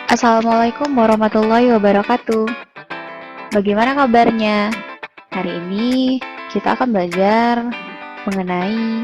Assalamualaikum warahmatullahi wabarakatuh. Bagaimana kabarnya? Hari ini kita akan belajar mengenai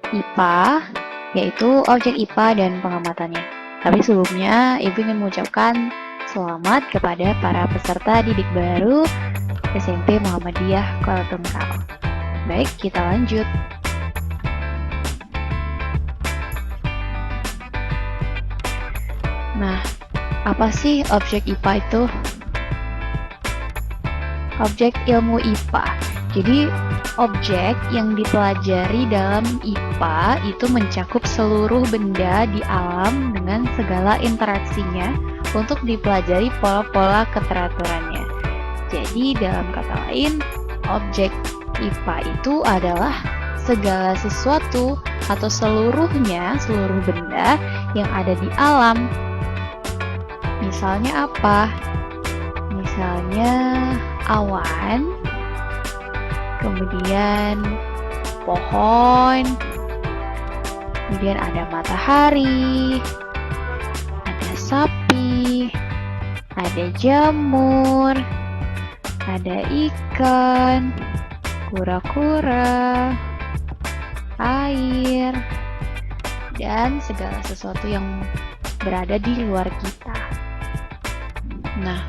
IPA, yaitu objek IPA dan pengamatannya. Tapi sebelumnya, Ibu ingin mengucapkan selamat kepada para peserta didik baru SMP Muhammadiyah Kota Tunggal. Baik, kita lanjut. Nah, apa sih objek IPA itu? Objek ilmu IPA. Jadi, objek yang dipelajari dalam IPA itu mencakup seluruh benda di alam dengan segala interaksinya untuk dipelajari pola-pola keteraturannya. Jadi, dalam kata lain, objek IPA itu adalah segala sesuatu atau seluruhnya, seluruh benda yang ada di alam. Misalnya apa? Misalnya awan, kemudian pohon, kemudian ada matahari, ada sapi, ada jamur, ada ikan, kura-kura, air, dan segala sesuatu yang berada di luar kita. Nah,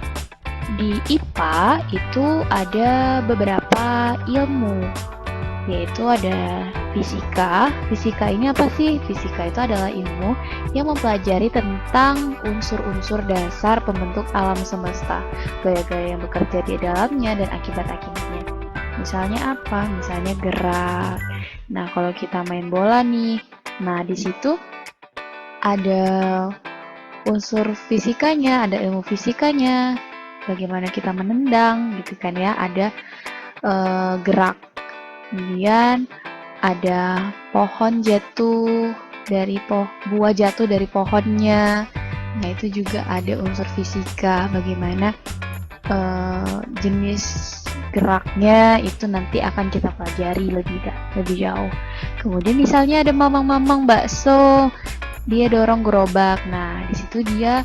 di IPA itu ada beberapa ilmu, yaitu ada fisika. Fisika ini apa sih? Fisika itu adalah ilmu yang mempelajari tentang unsur-unsur dasar pembentuk alam semesta, gaya-gaya yang bekerja di dalamnya, dan akibat-akibatnya. Misalnya apa? Misalnya gerak. Nah, kalau kita main bola nih, nah di situ ada unsur fisikanya, ada ilmu fisikanya, bagaimana kita menendang gitu kan ya, ada gerak, kemudian ada pohon jatuh dari buah jatuh dari pohonnya. Nah, itu juga ada unsur fisika, bagaimana jenis geraknya itu nanti akan kita pelajari lebih jauh. Kemudian misalnya ada mamang-mamang bakso, dia dorong gerobak. Nah, di situ dia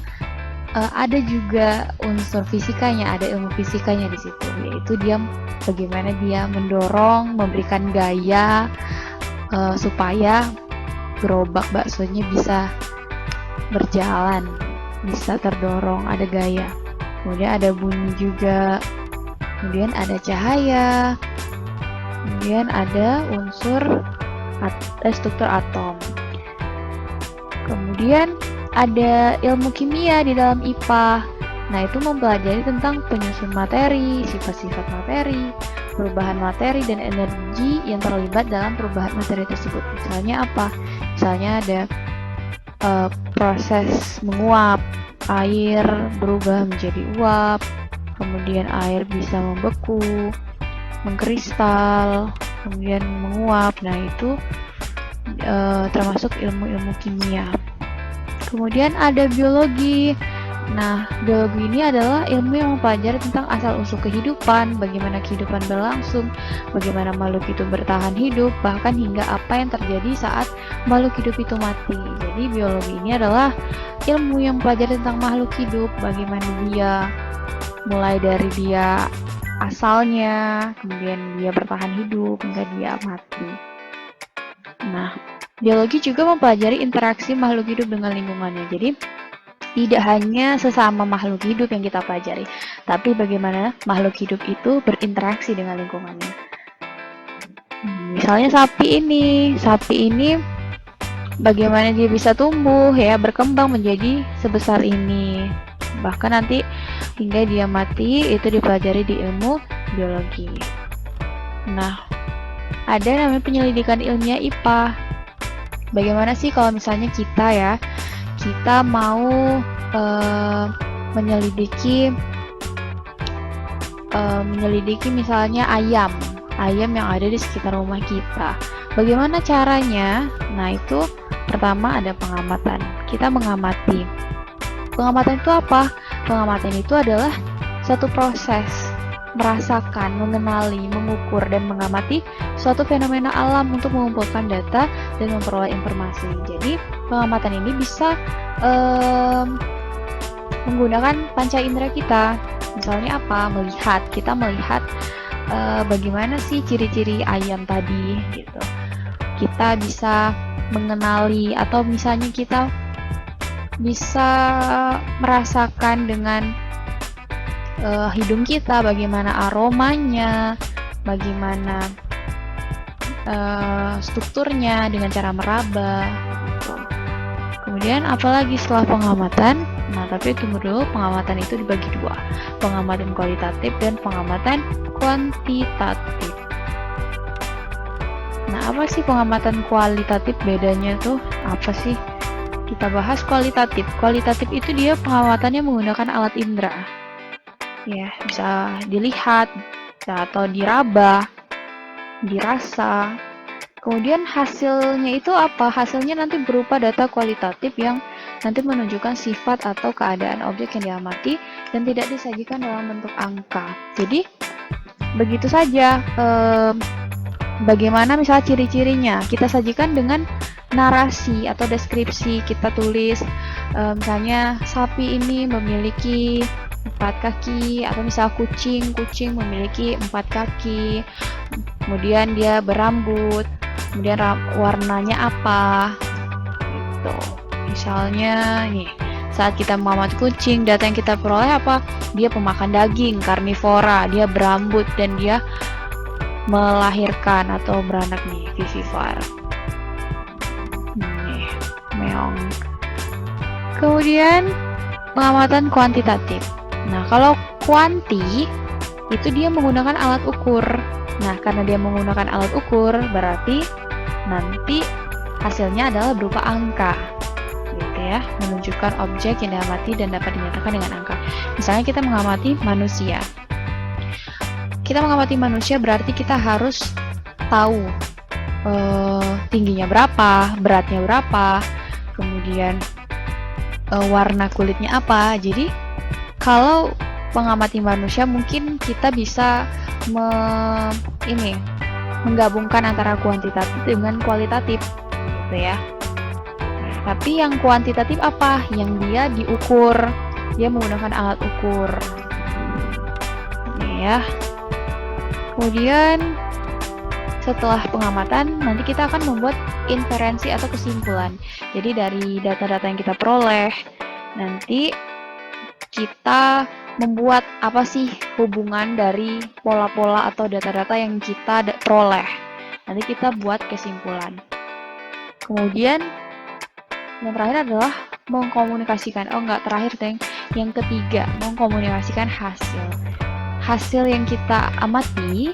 ada juga unsur fisikanya, ada ilmu fisikanya di situ, yaitu dia bagaimana dia mendorong, memberikan gaya supaya gerobak baksonya bisa berjalan, bisa terdorong, ada gaya. Kemudian ada bunyi juga, kemudian ada cahaya, kemudian ada unsur struktur atom. Kemudian ada ilmu kimia di dalam IPA. Nah, itu mempelajari tentang penyusun materi, sifat-sifat materi, perubahan materi, dan energi yang terlibat dalam perubahan materi tersebut. Misalnya apa? Misalnya ada proses menguap, air berubah menjadi uap, kemudian air bisa membeku, mengkristal, kemudian menguap. Nah, itu termasuk ilmu-ilmu kimia. Kemudian ada biologi. Nah, biologi ini adalah ilmu yang mempelajari tentang asal-usul kehidupan, bagaimana kehidupan berlangsung, bagaimana makhluk itu bertahan hidup, bahkan hingga apa yang terjadi saat makhluk hidup itu mati. Jadi, biologi ini adalah ilmu yang mempelajari tentang makhluk hidup, bagaimana dia mulai dari dia asalnya, kemudian dia bertahan hidup hingga dia mati. Nah, biologi juga mempelajari interaksi makhluk hidup dengan lingkungannya. Jadi, tidak hanya sesama makhluk hidup yang kita pelajari, tapi bagaimana makhluk hidup itu berinteraksi dengan lingkungannya. Misalnya sapi ini bagaimana dia bisa tumbuh ya, berkembang menjadi sebesar ini. Bahkan nanti hingga dia mati itu dipelajari di ilmu biologi. Nah, ada namanya penyelidikan ilmiah IPA. Bagaimana sih kalau misalnya kita mau menyelidiki misalnya ayam yang ada di sekitar rumah kita. Bagaimana caranya? Nah, itu pertama ada pengamatan. Kita mengamati. Pengamatan itu apa? Pengamatan itu adalah satu proses merasakan, mengenali, mengukur, dan mengamati suatu fenomena alam untuk mengumpulkan data dan memperoleh informasi. Jadi, pengamatan ini bisa menggunakan panca indera kita. Misalnya apa? Melihat. Kita melihat bagaimana sih ciri-ciri ayam tadi gitu. Kita bisa mengenali, atau misalnya kita bisa merasakan dengan hidung kita bagaimana aromanya, bagaimana strukturnya dengan cara meraba gitu. Kemudian apalagi setelah pengamatan? Nah, tapi tunggu dulu, pengamatan itu dibagi dua, pengamatan kualitatif dan pengamatan kuantitatif. Nah, apa sih pengamatan kualitatif, bedanya tuh apa sih? Kita bahas kualitatif. Kualitatif itu dia pengamatannya menggunakan alat indera. Ya, bisa dilihat, atau diraba, dirasa. Kemudian hasilnya itu apa? Hasilnya nanti berupa data kualitatif yang nanti menunjukkan sifat atau keadaan objek yang diamati dan tidak disajikan dalam bentuk angka. Jadi, begitu saja. Bagaimana misalnya ciri-cirinya? Kita sajikan dengan narasi atau deskripsi. Kita tulis, misalnya sapi ini memiliki 4 kaki, atau misalnya kucing memiliki 4 kaki, kemudian dia berambut, kemudian warnanya apa gitu. Misalnya nih, saat kita mengamati kucing, data yang kita peroleh apa? Dia pemakan daging, karnivora, dia berambut, dan dia melahirkan atau beranak nih, vivipar. Nih, meong. Kemudian pengamatan kuantitatif. Nah, kalau kuanti itu dia menggunakan alat ukur. Nah, karena dia menggunakan alat ukur, berarti nanti hasilnya adalah berupa angka, gitu ya, menunjukkan objek yang diamati dan dapat dinyatakan dengan angka. Misalnya kita mengamati manusia. Kita mengamati manusia berarti kita harus tahu tingginya berapa, beratnya berapa, kemudian warna kulitnya apa. Jadi kalau mengamati manusia mungkin kita bisa menggabungkan antara kuantitatif dengan kualitatif, gitu ya. Nah, tapi yang kuantitatif apa? Yang dia diukur, dia menggunakan alat ukur. Ini ya. Kemudian setelah pengamatan, nanti kita akan membuat inferensi atau kesimpulan. Jadi dari data-data yang kita peroleh, nanti kita membuat apa sih hubungan dari pola-pola atau data-data yang kita peroleh. Nanti kita buat kesimpulan. Kemudian yang terakhir adalah mengkomunikasikan. Yang ketiga, mengkomunikasikan hasil. Hasil yang kita amati,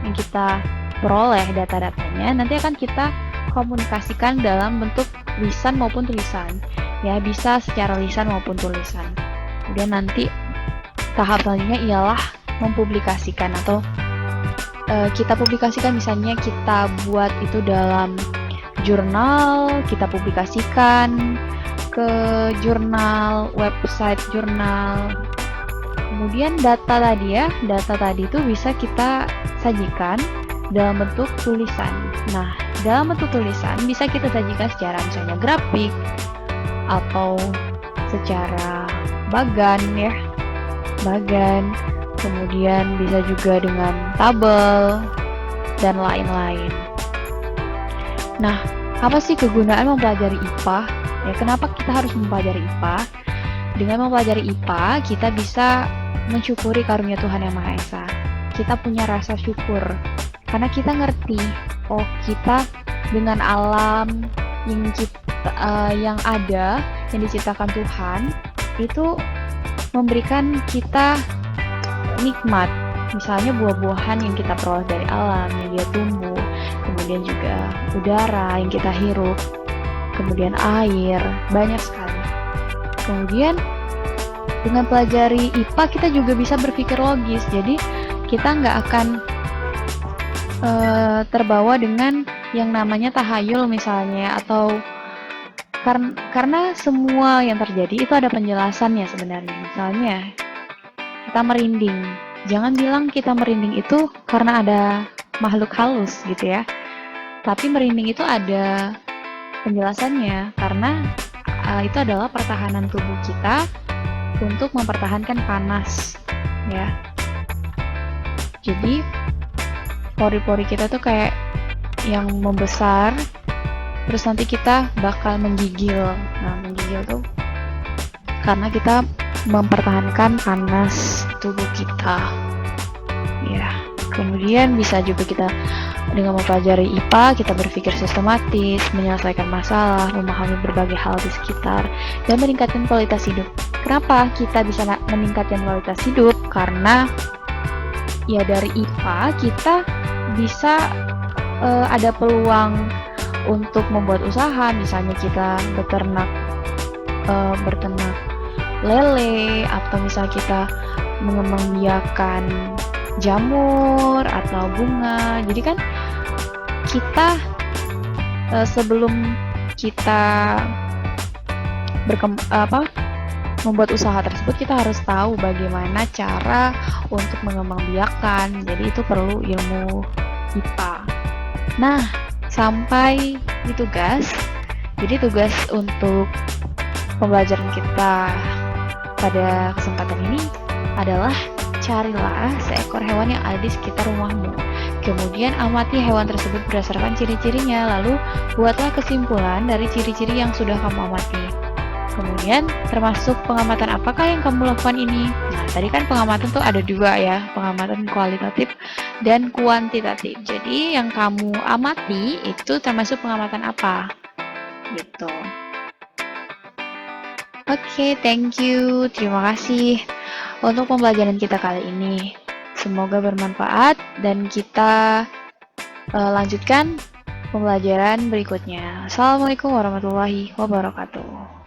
yang kita peroleh data-datanya, nanti akan kita komunikasikan dalam bentuk lisan maupun tulisan. Ya, bisa secara lisan maupun tulisan. Kemudian nanti tahap selanjutnya ialah mempublikasikan, atau kita publikasikan, misalnya kita buat itu dalam jurnal, kita publikasikan ke jurnal, website jurnal. Kemudian data tadi itu bisa kita sajikan dalam bentuk tulisan. Nah, dalam bentuk tulisan bisa kita sajikan secara misalnya grafik atau secara bagan, kemudian bisa juga dengan tabel dan lain-lain. Nah, apa sih kegunaan mempelajari IPA? Ya, kenapa kita harus mempelajari IPA? Dengan mempelajari IPA, kita bisa mensyukuri karunia Tuhan Yang Maha Esa. Kita punya rasa syukur karena kita ngerti, oh, kita dengan alam yang ada, yang diciptakan Tuhan, itu memberikan kita nikmat. Misalnya buah-buahan yang kita peroleh dari alam, yang dia tumbuh, kemudian juga udara yang kita hirup, kemudian air, banyak sekali. Kemudian dengan pelajari IPA kita juga bisa berpikir logis, jadi kita nggak akan terbawa dengan yang namanya tahayul misalnya, atau karena semua yang terjadi itu ada penjelasannya sebenarnya. Misalnya kita merinding, jangan bilang kita merinding itu karena ada makhluk halus gitu ya, tapi merinding itu ada penjelasannya, karena itu adalah pertahanan tubuh kita untuk mempertahankan panas ya. Jadi pori-pori kita tuh kayak yang membesar, terus nanti kita bakal menggigil. Nah, menggigil tuh karena kita mempertahankan panas tubuh kita ya. Kemudian bisa juga kita dengan mempelajari IPA, kita berpikir sistematis, menyelesaikan masalah, memahami berbagai hal di sekitar, dan meningkatkan kualitas hidup. Kenapa kita bisa meningkatkan kualitas hidup? Karena ya dari IPA kita bisa ada peluang untuk membuat usaha, misalnya kita berternak lele, atau misal kita mengembangbiakan jamur atau bunga. Jadi kan kita sebelum kita membuat usaha tersebut, kita harus tahu bagaimana cara untuk mengembangbiakan. Jadi itu perlu ilmu IPA. Nah, sampai di tugas. Jadi tugas untuk pembelajaran kita pada kesempatan ini adalah carilah seekor hewan yang ada di sekitar rumahmu. Kemudian amati hewan tersebut berdasarkan ciri-cirinya, lalu buatlah kesimpulan dari ciri-ciri yang sudah kamu amati. Kemudian termasuk pengamatan apakah yang kamu lakukan ini? Nah, tadi kan pengamatan tuh ada dua ya, pengamatan kualitatif dan kuantitatif. Jadi yang kamu amati itu termasuk pengamatan apa? Gitu. Oke, thank you. Terima kasih untuk pembelajaran kita kali ini. Semoga bermanfaat dan kita lanjutkan pembelajaran berikutnya. Assalamualaikum warahmatullahi wabarakatuh.